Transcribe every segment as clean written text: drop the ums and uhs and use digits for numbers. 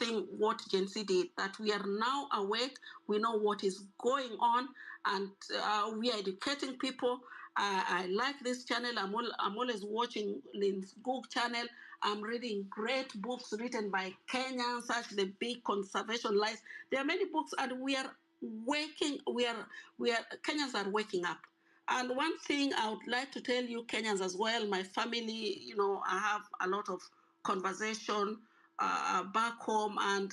thing what Genz did, that we are now awake, we know what is going on, and we are educating people. I like this channel. I'm always watching Lynn's book channel. I'm reading great books written by Kenyans, such the big conservation lies. There are many books, and we are waking. Kenyans are waking up. And one thing I would like to tell you, Kenyans as well, my family, you know, I have a lot of conversation back home, and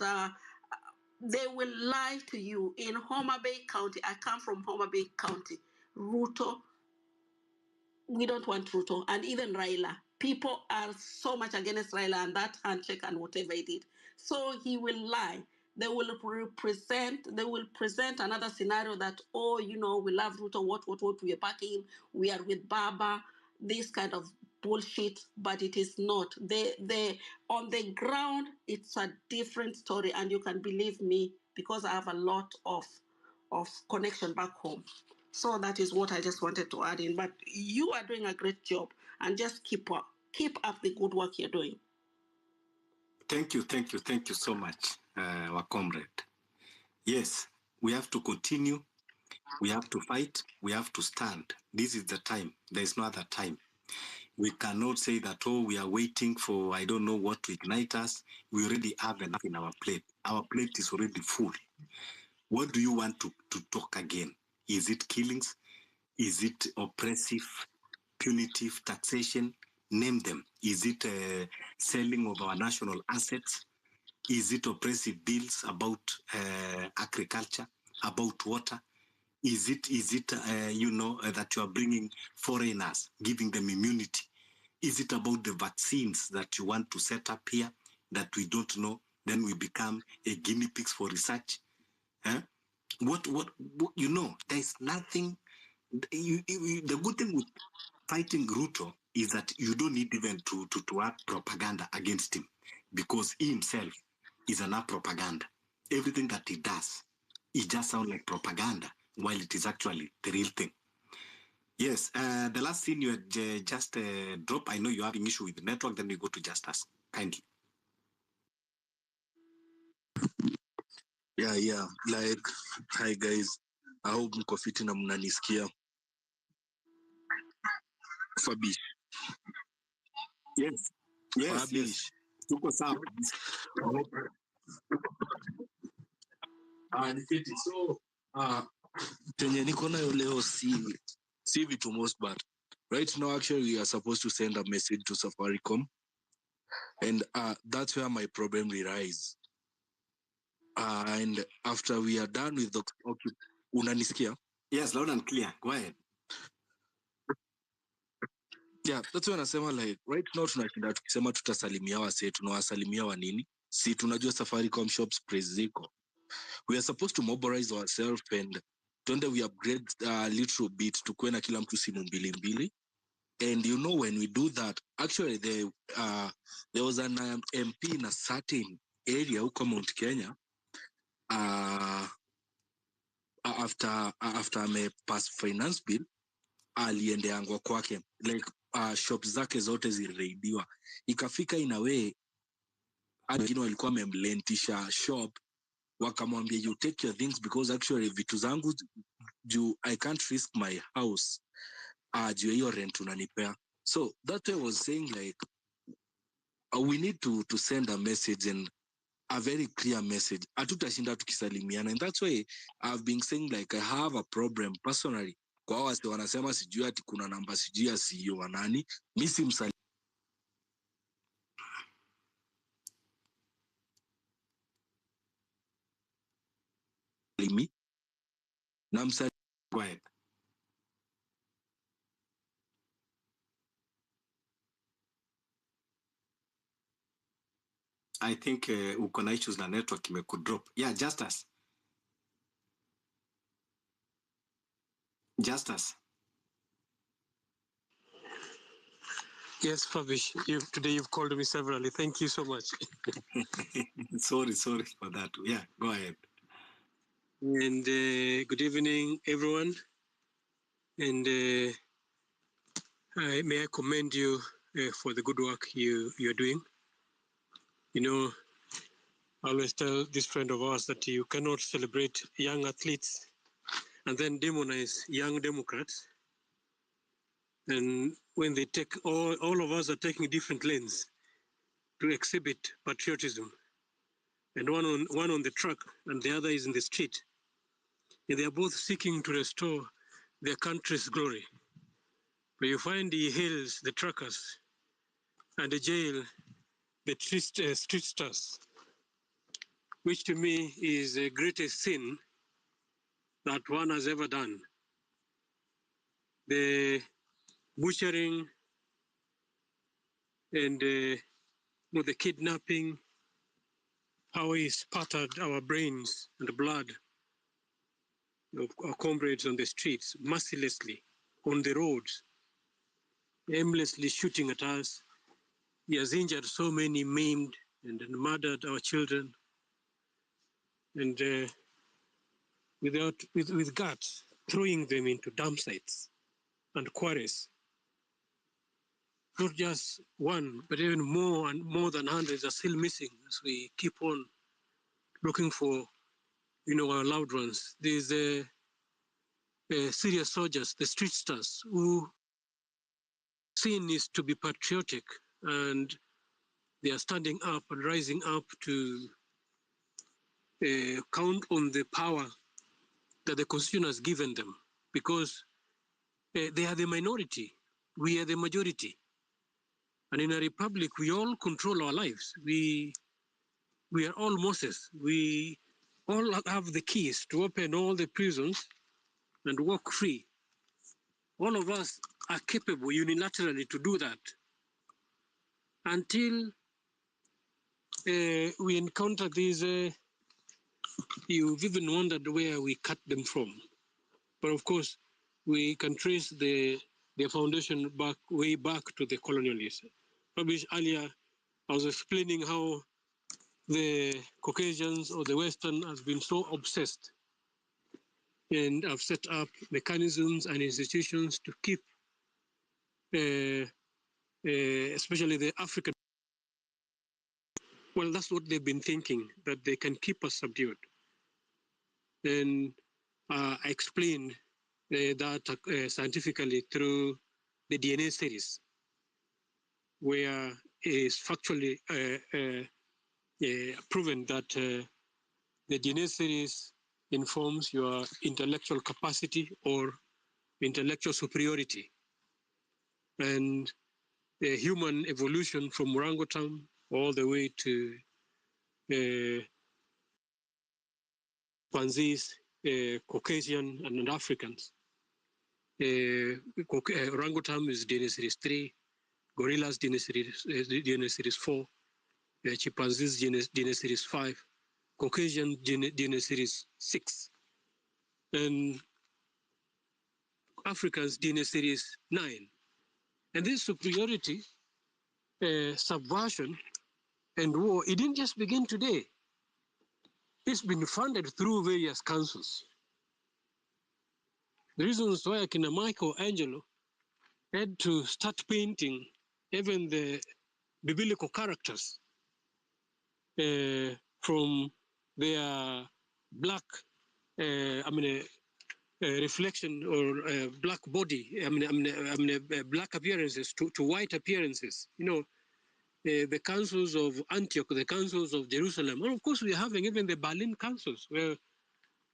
they will lie to you. In Homa Bay County, I come from Homa Bay County, Ruto, we don't want Ruto, and even Raila. People are so much against Raila and that handshake and whatever he did. So he will lie. They will present another scenario that, oh, you know, we love Ruto, what, we are backing him, we are with Baba, this kind of bullshit, but it is not. They on the ground, it's a different story, and you can believe me because I have a lot of connection back home. So that is what I just wanted to add in. But you are doing a great job, and just keep up the good work you're doing. Thank you so much, our comrade. Yes, we have to continue. We have to fight. We have to stand. This is the time. There is no other time. We cannot say that, oh, we are waiting for, I don't know what to ignite us. We already have enough in our plate. Our plate is already full. What do you want to talk again? Is it killings? Is it oppressive, punitive taxation? Name them. Is it selling of our national assets? Is it oppressive bills about agriculture, about water? Is it you know, that you are bringing foreigners, giving them immunity? Is it about the vaccines that you want to set up here that we don't know? Then we become a guinea pigs for research. What you know? There is nothing. The good thing with fighting Ruto is that you don't need even to add propaganda against him, because he himself is enough propaganda. Everything that he does, it just sounds like propaganda, while it is actually the real thing. Yes, the last thing you had just dropped, I know you're having issue with the network, then we go to Justice. Kindly. Yeah, like, hi guys, I hope mko fiti na mnanisikia. Fabish. Yes. Fabish. Tuko sawa. Ni fiti. So, tenye niko nayo leo si vitu most, but right now actually we are supposed to send a message to Safaricom, and that's where my problem arises. And after we are done with the unanisikia? Yes, loud and clear. Go ahead. Yeah, that's when nasema, like, right now tunashinda tukisema tutasalimia wase, tunawasalimia wa nini? Si tunajua Safaricom shops praise ziko. We are supposed to mobilize ourselves, and twende we upgrade a little bit tukuwe na kila mtu simu mbili. And you know, when we do that, actually there was an MP in a certain area huko Mount Kenya, after ame pass finance bill, aliendeangwa kwake, like shops zake zote zilireidiwa, ikafika in a way wengine walikuwa wamemlentisha shop, wakamwambia you take your things, because actually vitu zangu I can't risk my house juu hiyo rent unanipea. So that way I was saying, like, we need to send a message, and a very clear message. Hatutashinda tukisalimiana, and that's why I've been saying, like, I have a problem personally kwa wase wanasema sijui ati kuna namba sijui ya CEO wa nani. Mimi si msalimi na msalimi. Go ahead. I think uko na issues na network imekudrop. Yeah, Justice. Yes, Fabish, today you've called me severally. Thank you so much. sorry for that. Yeah, go ahead. And good evening, everyone. And may I commend you for the good work you're doing. You know, I always tell this friend of ours that you cannot celebrate young athletes and then demonize young Democrats. And when they take, all of us are taking different lanes to exhibit patriotism. And one on the truck and the other is in the street. And they are both seeking to restore their country's glory. But you find he hails the truckers and the jail, the street stars, which to me is the greatest sin that one has ever done. The butchering and the kidnapping, how he spattered our brains and blood of our comrades on the streets, mercilessly, on the roads, aimlessly shooting at us. He has injured so many, maimed and murdered our children, and with guts, throwing them into dump sites and quarries. Not just one, but even more and more than hundreds are still missing as we keep on looking for, our loved ones. These serious soldiers, the street stars, who seen is to be patriotic, and they are standing up and rising up to count on the power that the Constitution has given them, because they are the minority, we are the majority. And in a republic, we all control our lives. We are all Moses. We all have the keys to open all the prisons and walk free. All of us are capable unilaterally to do that until we encounter these, you've even wondered where we cut them from. But of course, we can trace their foundation way back to the colonialists. Probably earlier, I was explaining how the Caucasians or the Western has been so obsessed and have set up mechanisms and institutions to keep, especially the African. Well, that's what they've been thinking, that they can keep us subdued. And I explained that scientifically through the DNA series, where it is factually proven that the DNA series informs your intellectual capacity or intellectual superiority. And human evolution from orangutan all the way to chimpanzees, Caucasian and Africans. Orangutan is DNA series 3, gorillas DNA series 4, chimpanzees DNA series 5, Caucasian DNA series 6, and Africans DNA series 9. And this superiority, subversion, and war, it didn't just begin today. It's been funded through various councils. The reasons why Akina Michelangelo had to start painting even the biblical characters from their black, reflection or black body, black appearances to white appearances. The councils of Antioch, the councils of Jerusalem, and of course we are having even the Berlin councils where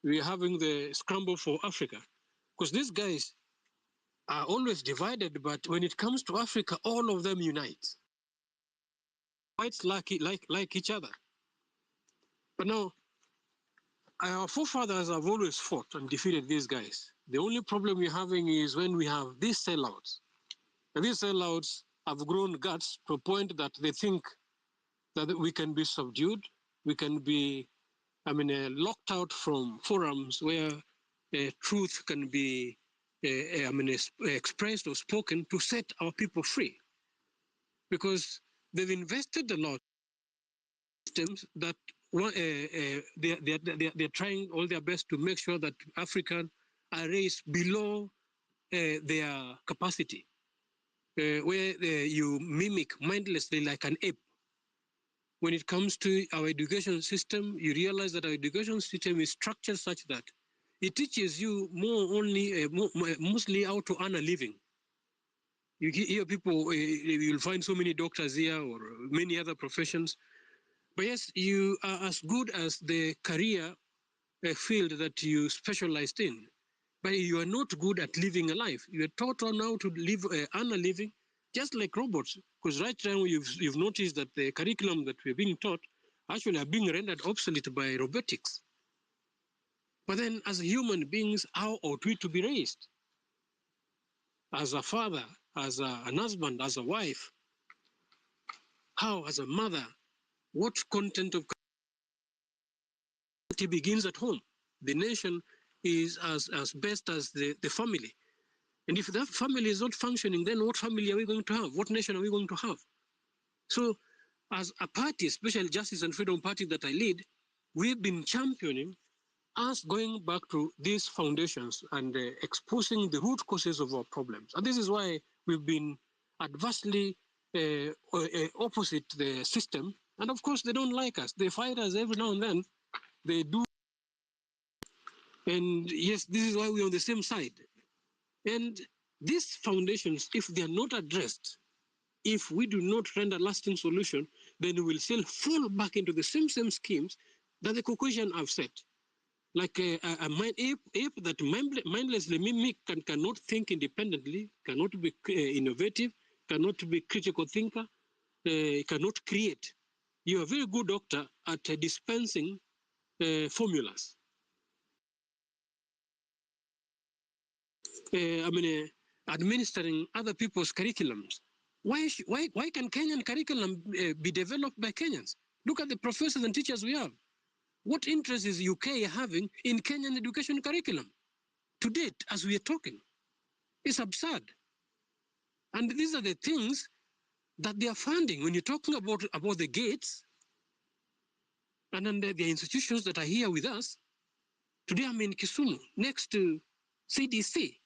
we are having the scramble for Africa, because these guys are always divided, but when it comes to Africa, all of them unite. Whites like each other. But now, our forefathers have always fought and defeated these guys. The only problem we're having is when we have these sellouts. And these sellouts have grown guts to a point that they think that we can be subdued, we can be, locked out from forums where truth can be, expressed or spoken to set our people free. Because they've invested a lot in systems that they're trying all their best to make sure that African are raised below their capacity, where you mimic mindlessly like an ape. when it comes to our education system, you realize that our education system is structured such that it teaches you mostly how to earn a living. You hear people, you'll find so many doctors here or many other professions. But yes, you are as good as the career field that you specialized in. But you are not good at living a life. You are taught on how to live, earn a living, just like robots. Because right now you've noticed that the curriculum that we're being taught actually are being rendered obsolete by robotics. But then as human beings, how ought we to be raised? As a father, as an husband, as a wife, how as a mother, what content of community begins at home? The nation is as best as the family. And if that family is not functioning, then what family are we going to have? What nation are we going to have? So as a party, especially Justice and Freedom Party that I lead, we've been championing us going back to these foundations and exposing the root causes of our problems. And this is why we've been adversely opposite the system. And of course, they don't like us. They fight us every now and then. They do. And yes, this is why we're on the same side. And these foundations, if they are not addressed, if we do not render lasting solution, then we will still fall back into the same schemes that the Caucasian have set. Like a ape that mindlessly mimic cannot think independently, cannot be innovative, cannot be critical thinker, cannot create. You're a very good doctor at dispensing formulas. Administering other people's curriculums. Why can Kenyan curriculum be developed by Kenyans? Look at the professors and teachers we have. What interest is UK having in Kenyan education curriculum? To date, as we are talking, it's absurd. And these are the things that they are funding. When you're talking about the gates and then the institutions that are here with us, today I'm in Kisumu, next to CDC.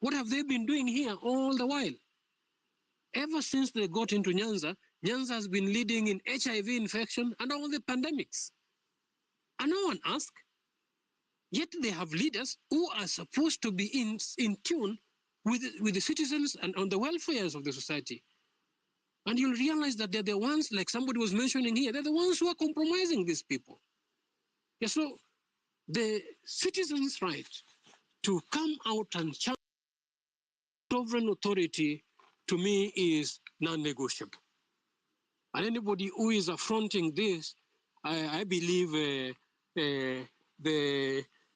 What have they been doing here all the while? Ever since they got into Nyanza, Nyanza has been leading in HIV infection and all the pandemics. And no one asked. Yet they have leaders who are supposed to be in tune with the citizens and on the welfare of the society. And you'll realize that they're the ones, like somebody was mentioning here, they're the ones who are compromising these people. Yeah, so the citizens' right to come out and challenge sovereign authority, to me, is non-negotiable. And anybody who is affronting this, I believe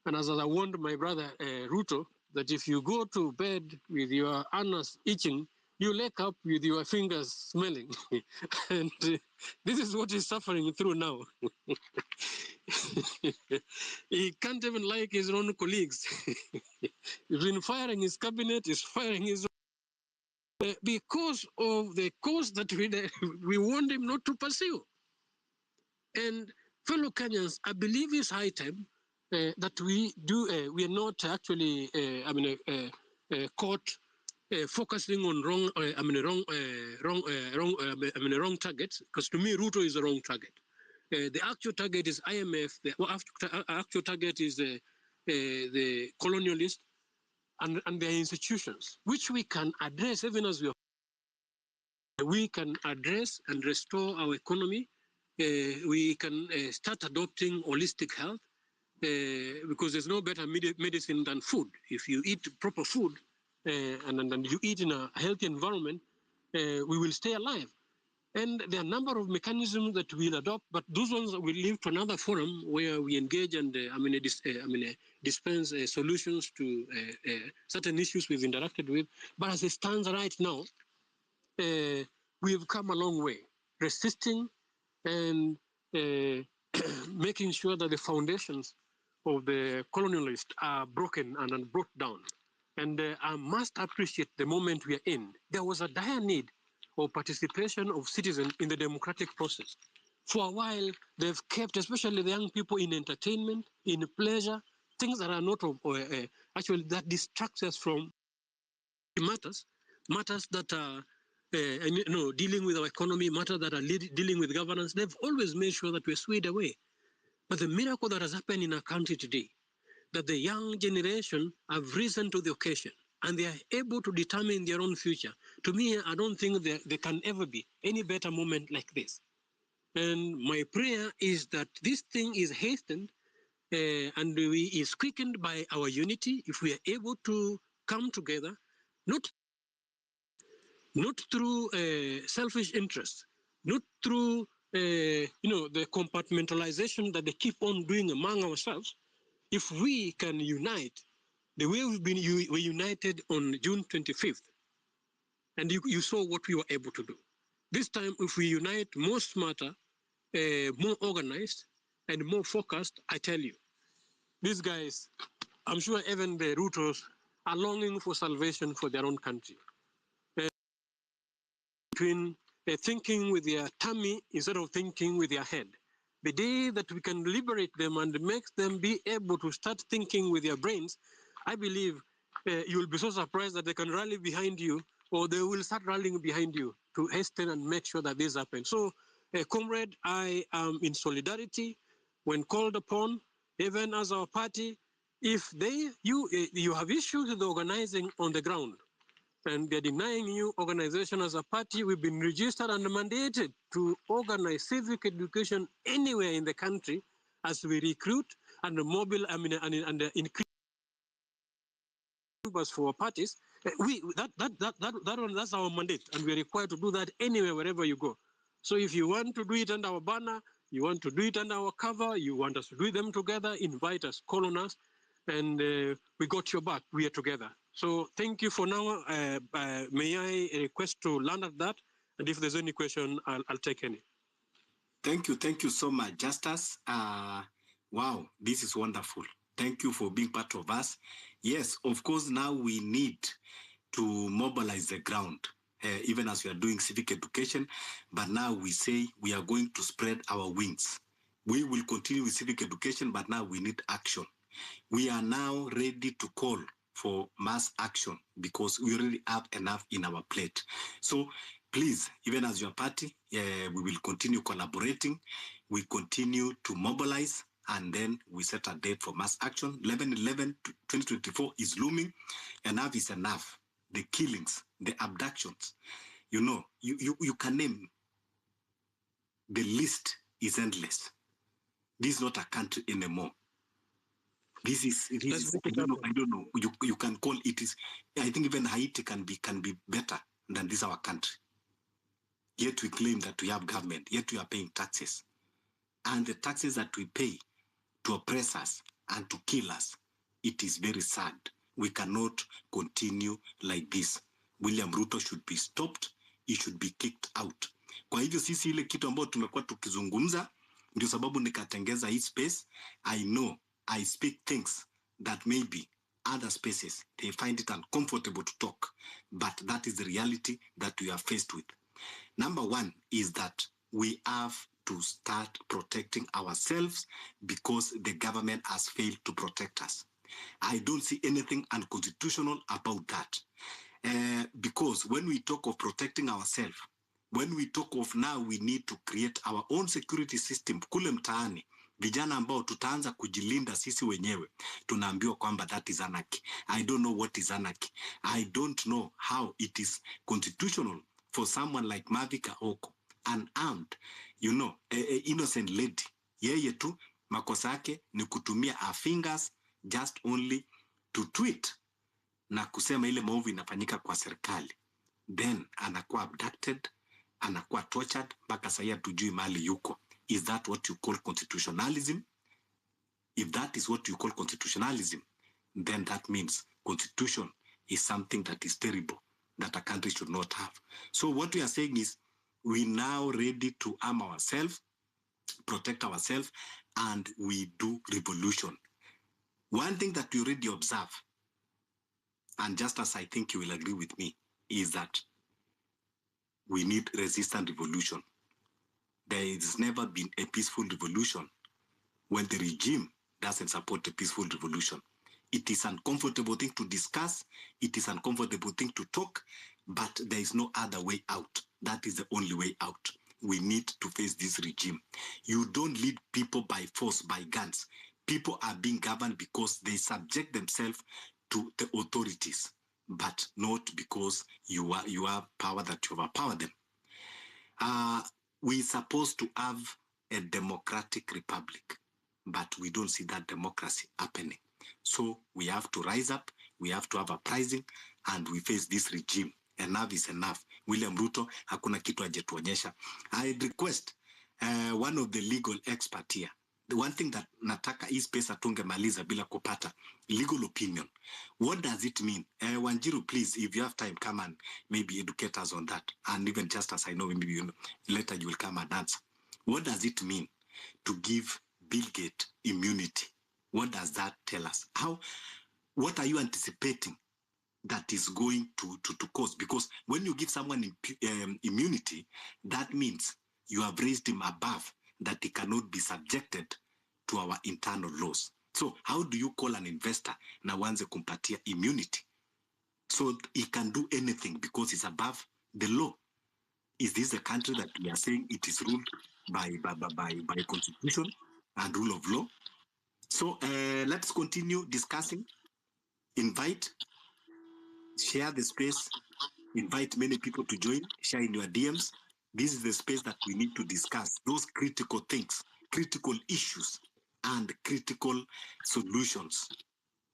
and as I warned my brother Ruto, that if you go to bed with your anus itching, you wake up with your fingers smelling. And this is what he's suffering through now. He can't even like his own colleagues. He's been firing his cabinet, he's firing his because of the cause that we want him not to pursue. And fellow Kenyans, I believe it's high time that we are not actually, caught focusing on wrong targets. Because to me, Ruto is the wrong target. The actual target is IMF. The actual target is the colonialist and their institutions, which we can address even as we can address and restore our economy. We can start adopting holistic health because there's no better medicine than food. If you eat proper food and you eat in a healthy environment, we will stay alive. And there are a number of mechanisms that we'll adopt, but those ones will leave to another forum where we engage and dispense solutions to certain issues we've interacted with. But as it stands right now, we've come a long way, resisting and making sure that the foundations of the colonialists are broken and brought down. And I must appreciate the moment we are in. There was a dire need of participation of citizens in the democratic process. For a while, they've kept, especially the young people, in entertainment, in pleasure, things that are not actually that distracts us from matters that are dealing with our economy, matters that are dealing with governance, they've always made sure that we're swayed away. But the miracle that has happened in our country today, that the young generation have risen to the occasion and they are able to determine their own future. To me, I don't think there can ever be any better moment like this. And my prayer is that this thing is hastened and is quickened by our unity if we are able to come together, not through selfish interests, not through the compartmentalization that they keep on doing among ourselves. If we can unite the way we united on June 25th, and you saw what we were able to do. This time, if we unite more smarter, more organized, and more focused, I tell you, these guys, I'm sure even the Rutos are longing for salvation for their own country. Between thinking with their tummy instead of thinking with their head. The day that we can liberate them and make them be able to start thinking with their brains, I believe you'll be so surprised that they can rally behind you, or they will start rallying behind you to hasten and make sure that this happens. So, comrade, I am in solidarity when called upon, even as our party. If you have issues with the organizing on the ground, and they're denying you organization as a party, we've been registered and mandated to organize civic education anywhere in the country as we recruit and increase members for parties. That's our mandate, and we're required to do that anywhere, wherever you go. So if you want to do it under our banner, you want to do it under our cover, you want us to do them together, invite us, call on us, and we got your back. We are together. So thank you for now. May I request to learn at that? And if there's any question, I'll take any. Thank you so much, Justus. Wow, this is wonderful. Thank you for being part of us. Yes, of course, now we need to mobilize the ground, even as we are doing civic education. But now we say we are going to spread our wings. We will continue with civic education, but now we need action. We are now ready to call for mass action because we already have enough in our plate. So please, even as your party, we will continue collaborating. We continue to mobilize, and then we set a date for mass action. 11/11/2024 is looming. Enough is enough. The killings, the abductions, you can name. The list is endless. This is not a country anymore. This is I don't know. You can call it is. I think even Haiti can be better than this our country. Yet we claim that we have government. Yet we are paying taxes, and the taxes that we pay to oppress us and to kill us. It is very sad. We cannot continue like this. William Ruto should be stopped. He should be kicked out. Kwa hivyo sisi ile kitu ambayo tumekuwa tukizungumza, ndio sababu nikatengeza hii space. I know I speak things that maybe other spaces, they find it uncomfortable to talk. But that is the reality that we are faced with. Number one is that we have to start protecting ourselves because the government has failed to protect us. I don't see anything unconstitutional about that. Because when we talk of protecting ourselves, when we talk of now we need to create our own security system, kule mtaani, vijana ambao tutaanza kujilinda sisi wenyewe, tunaambiwa kwamba that is anarchy. I don't know what is anarchy. I don't know how it is constitutional for someone like Mavika Oko, unarmed, innocent lady. Yeye tu makosa yake ni kutumia her fingers just only to tweet na kusema ile maovu inafanyika kwa serikali. Then anakuwa abducted, anakuwa tortured, mpaka sasa hatujui mahali yuko. Is that what you call constitutionalism? If that is what you call constitutionalism, then that means constitution is something that is terrible, that a country should not have. So what we are saying is, we now ready to arm ourselves, protect ourselves, and we do revolution. One thing that we already observe, and just as I think you will agree with me, is that we need resistant revolution. There has never been a peaceful revolution when the regime doesn't support a peaceful revolution. It is an uncomfortable thing to discuss. It is an uncomfortable thing to talk. but there is no other way out. That is the only way out. We need to face this regime. You don't lead people by force, by guns. People are being governed because they subject themselves to the authorities, but not because you have power that you overpower them. We're supposed to have a democratic republic, but we don't see that democracy happening. So we have to rise up, we have to have uprising, and we face this regime. Enough is enough. William Ruto, hakuna kitu hajetuonyesha. I request one of the legal experts here. The one thing that nataka hii space atungemaliza bila kupata legal opinion. What does it mean? Wanjiru, please, if you have time, come and maybe educate us on that. And even just as I know, maybe later you will come and answer. What does it mean to give Bill Gates immunity? What does that tell us? What are you anticipating that is going to cause? Because when you give someone immunity, that means you have raised him above that he cannot be subjected to our internal laws. So how do you call an investor na wanze kumpatia immunity so he can do anything because he's above the law? Is this a country that we are saying it is ruled by constitution and rule of law? So let's continue discussing. Invite, share the space, invite many people to join, share in your DMs. This is the space that we need to discuss those critical things, critical issues, and critical solutions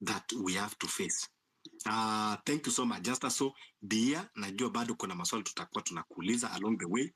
that we have to face. Thank you so much. Just so Dia, najua bado kuna maswali tutakuwa tunakuuliza along the way.